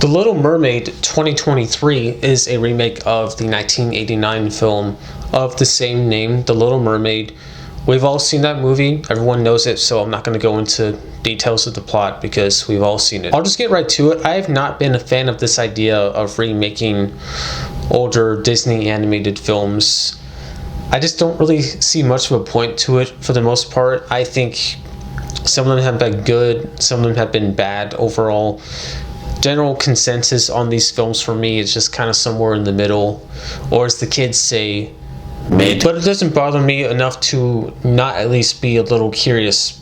The Little Mermaid 2023 is a remake of the 1989 film of the same name, The Little Mermaid. We've all seen that movie, everyone knows it, so I'm not going to go into details of the plot because we've all seen it. I'll just get right to it. I have not been a fan of this idea of remaking older Disney animated films. I just don't really see much of a point to it for the most part. I think some of them have been good, some of them have been bad overall. General consensus on these films for me is just kind of somewhere in the middle, or as the kids say, mid. But it doesn't bother me enough to not at least be a little curious,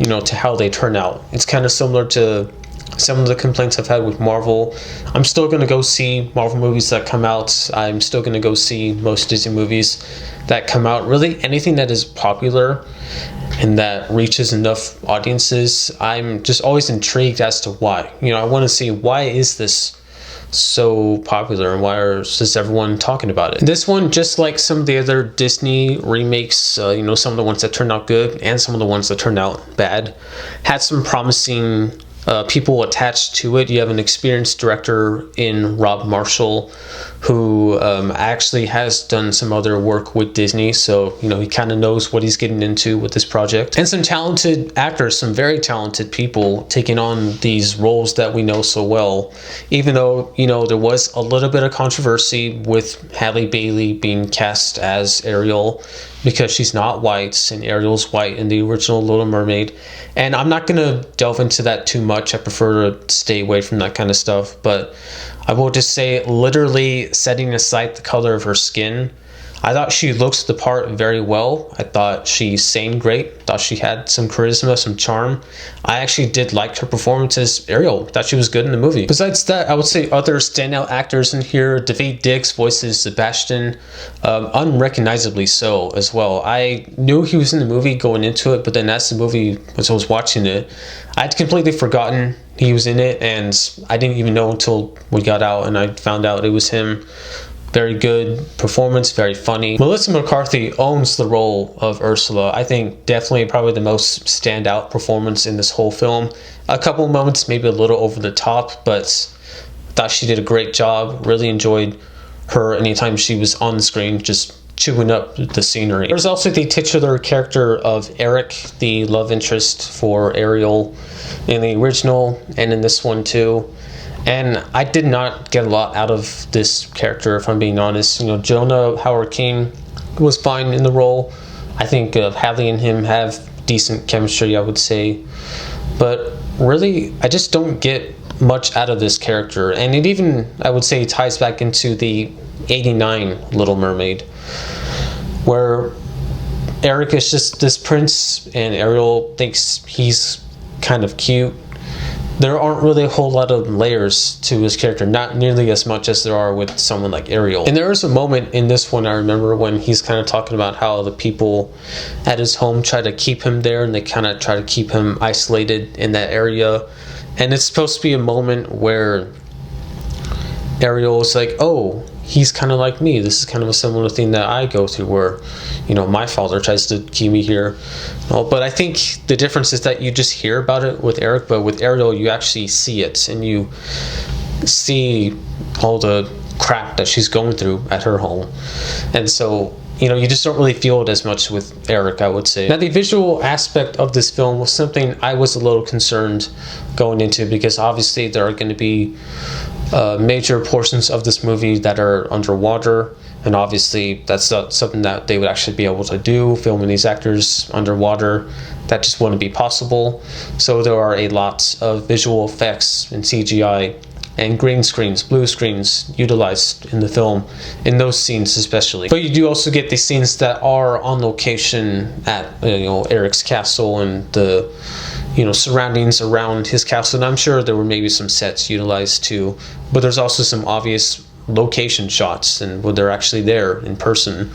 to how they turn out. It's kind of similar to some of the complaints I've had with Marvel. I'm still going to go see Marvel movies that come out. I'm still going to go see most Disney movies that come out. Really, anything that is popular and that reaches enough audiences, I'm just always intrigued as to why. I want to see, why is this so popular and why is everyone talking about it? This one, just like some of the other Disney remakes, some of the ones that turned out good and some of the ones that turned out bad, had some promising people attached to it. You have an experienced director in Rob Marshall who actually has done some other work with Disney, so he kind of knows what he's getting into with this project. And some talented actors, some very talented people taking on these roles that we know so well, even though there was a little bit of controversy with Halle Bailey being cast as Ariel because she's not white and Ariel's white in the original Little Mermaid. And I'm not going to delve into that too much. I prefer to stay away from that kind of stuff. But I will just say, literally setting aside the color of her skin, I thought she looked the part very well. I thought she sang great. I thought she had some charisma, some charm. I actually did like her performance as Ariel. I thought she was good in the movie. Besides that, I would say other standout actors in here. Daveed Diggs voices Sebastian, unrecognizably so as well. I knew he was in the movie going into it, but then as the movie, as I was watching it, I'd completely forgotten he was in it, and I didn't even know until we got out and I found out it was him. Very good performance, very funny. Melissa McCarthy owns the role of Ursula. I think definitely probably the most standout performance in this whole film. A couple moments maybe a little over the top, but I thought she did a great job. Really enjoyed her anytime she was on the screen, just chewing up the scenery. There's also the titular character of Eric, the love interest for Ariel in the original and in this one too. And I did not get a lot out of this character, if I'm being honest. Jonah Hauer-King was fine in the role. I think Halle and him have decent chemistry, I would say. But really, I just don't get much out of this character. And it even, I would say, ties back into the 89 Little Mermaid, where Eric is just this prince and Ariel thinks he's kind of cute. There aren't really a whole lot of layers to his character, not nearly as much as there are with someone like Ariel. And there is a moment in this one I remember when he's kind of talking about how the people at his home try to keep him there and they kind of try to keep him isolated in that area. And it's supposed to be a moment where Ariel is like, oh, he's kind of like me. This is kind of a similar thing that I go through where, my father tries to keep me here. But I think the difference is that you just hear about it with Eric, but with Ariel, you actually see it and you see all the crap that she's going through at her home. And so, you just don't really feel it as much with Eric, I would say. Now, the visual aspect of this film was something I was a little concerned going into because obviously there are going to be major portions of this movie that are underwater, and obviously that's not something that they would actually be able to do, filming these actors underwater. That just wouldn't be possible. So there are a lot of visual effects and CGI and green screens, blue screens utilized in the film, in those scenes especially. But you do also get the scenes that are on location at Eric's castle and the surroundings around his castle. And I'm sure there were maybe some sets utilized too, but there's also some obvious location shots and when they're actually there in person.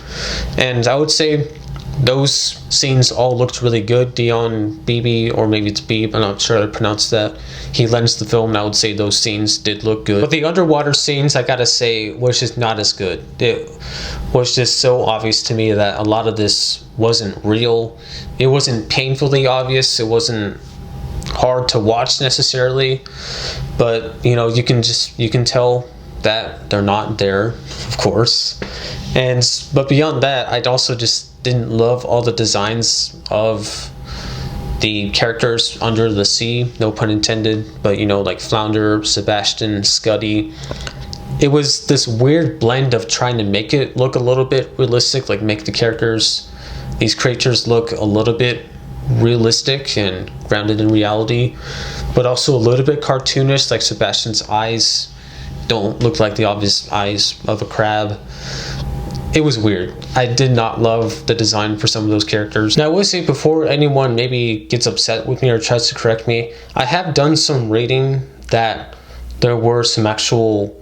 And I would say those scenes all looked really good. Dion Beebe, or maybe it's Beebe, I'm not sure how to pronounce that, he lends the film, and I would say those scenes did look good. But the underwater scenes, I gotta say, was just not as good. It was just so obvious to me that a lot of this wasn't real. It wasn't painfully obvious. It wasn't hard to watch necessarily, but you know, you can tell that they're not there, of course. But beyond that, I also just didn't love all the designs of the characters under the sea, no pun intended, but you know, like Flounder, Sebastian, Scuddy. It was this weird blend of trying to make it look a little bit realistic, like make the characters, these creatures, look a little bit realistic and grounded in reality, but also a little bit cartoonish, like Sebastian's eyes don't look like the obvious eyes of a crab. It was weird. I did not love the design for some of those characters. Now I will say, before anyone maybe gets upset with me or tries to correct me, I have done some reading that there were some actual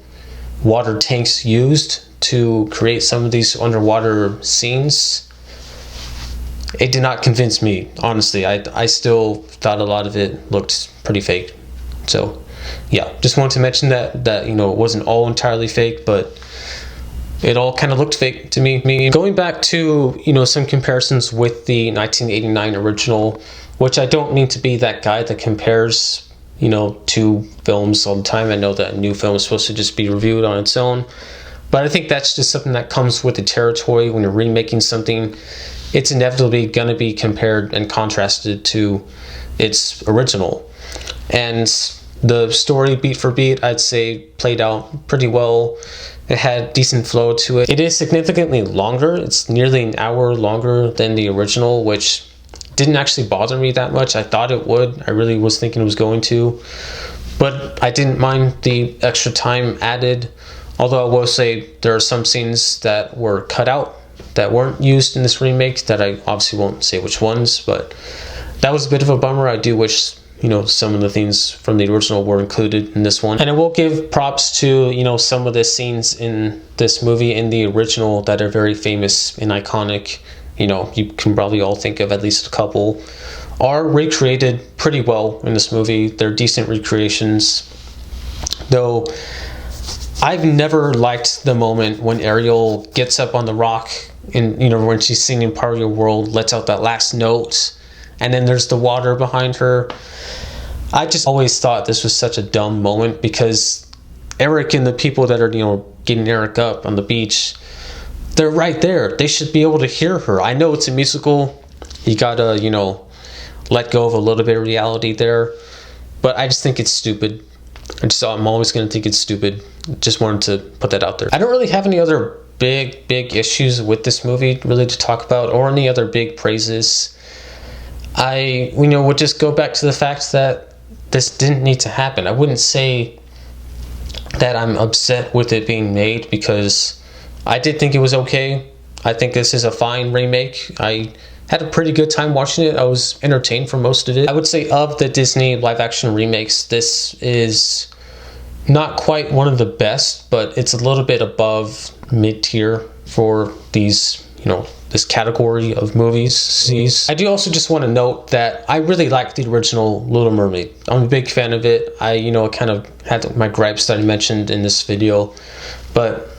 water tanks used to create some of these underwater scenes. It did not convince me, honestly. I still thought a lot of it looked pretty fake. So yeah, just wanted to mention that you know, it wasn't all entirely fake, but it all kind of looked fake to me. Going back to, you know, some comparisons with the 1989 original, which I don't mean to be that guy that compares, you know, two films all the time. I know that a new film is supposed to just be reviewed on its own, but I think that's just something that comes with the territory. When you're remaking something, it's inevitably going to be compared and contrasted to its original. And the story, beat for beat, I'd say played out pretty well. It had decent flow to it. It is significantly longer. It's nearly an hour longer than the original, which didn't actually bother me that much. I thought it would. I really was thinking it was going to. But I didn't mind the extra time added. Although I will say there are some scenes that were cut out that weren't used in this remake, that I obviously won't say which ones, but that was a bit of a bummer. I do wish, you know, some of the things from the original were included in this one. And I will give props to, you know, some of the scenes in this movie in the original that are very famous and iconic. You know, you can probably all think of at least a couple, are recreated pretty well in this movie. They're decent recreations, though I've never liked the moment when Ariel gets up on the rock and, you know, when she's singing Part of Your World, lets out that last note, and then there's the water behind her. I just always thought this was such a dumb moment, because Eric and the people that are, you know, getting Eric up on the beach, they're right there. They should be able to hear her. I know it's a musical. You gotta, you know, let go of a little bit of reality there, but I just think it's stupid. I'm always gonna think it's stupid. Just wanted to put that out there. I don't really have any other big issues with this movie really to talk about, or any other big praises. I, you know, would just go back to the fact that this didn't need to happen. I wouldn't say that I'm upset with it being made, because I did think it was okay. I think this is a fine remake. I had a pretty good time watching it. I was entertained for most of it. I would say of the Disney live action remakes, this is not quite one of the best, but it's a little bit above mid-tier for these, you know, this category of movies. I do also just want to note that I really like the original Little Mermaid. I'm a big fan of it. I, you know, kind of had my gripes that I mentioned in this video, but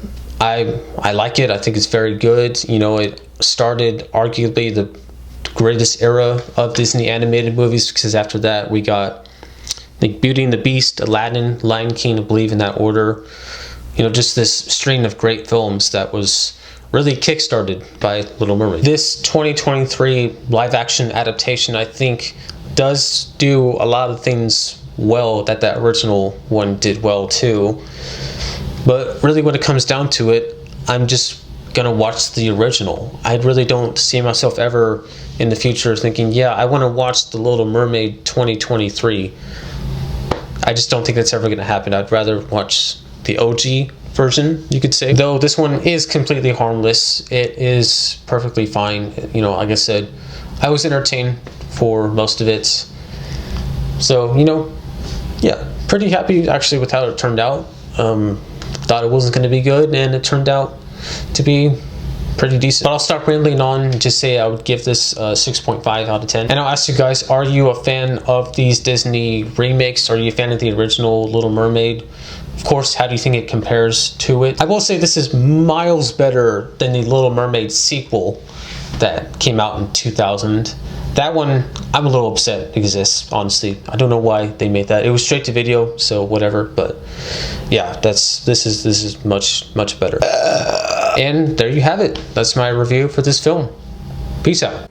I like it. I think it's very good. You know, it started arguably the greatest era of Disney animated movies, because after that we got like Beauty and the Beast, Aladdin, Lion King, I believe, in that order. You know, just this string of great films that was really kickstarted by Little Mermaid. This 2023 live action adaptation, I think, does do a lot of things well that original one did well too. But really, when it comes down to it, I'm just gonna watch the original. I really don't see myself ever in the future thinking, yeah, I want to watch the Little Mermaid 2023. I just don't think that's ever gonna happen. I'd rather watch the OG version, you could say. Though this one is completely harmless. It is perfectly fine. You know, like I said, I was entertained for most of it. So, you know, yeah, pretty happy actually with how it turned out. Thought it wasn't going to be good, and it turned out to be pretty decent. But I'll stop rambling on and just say I would give this 6.5 out of 10. And I'll ask you guys, are you a fan of these Disney remakes? Are you a fan of the original Little Mermaid? Of course, how do you think it compares to it? I will say this is miles better than the Little Mermaid sequel that came out in 2000. That one, I'm a little upset exists, honestly. I don't know why they made that. It was straight to video, so whatever, but yeah, this is much better. And there you have it. That's my review for this film. Peace out.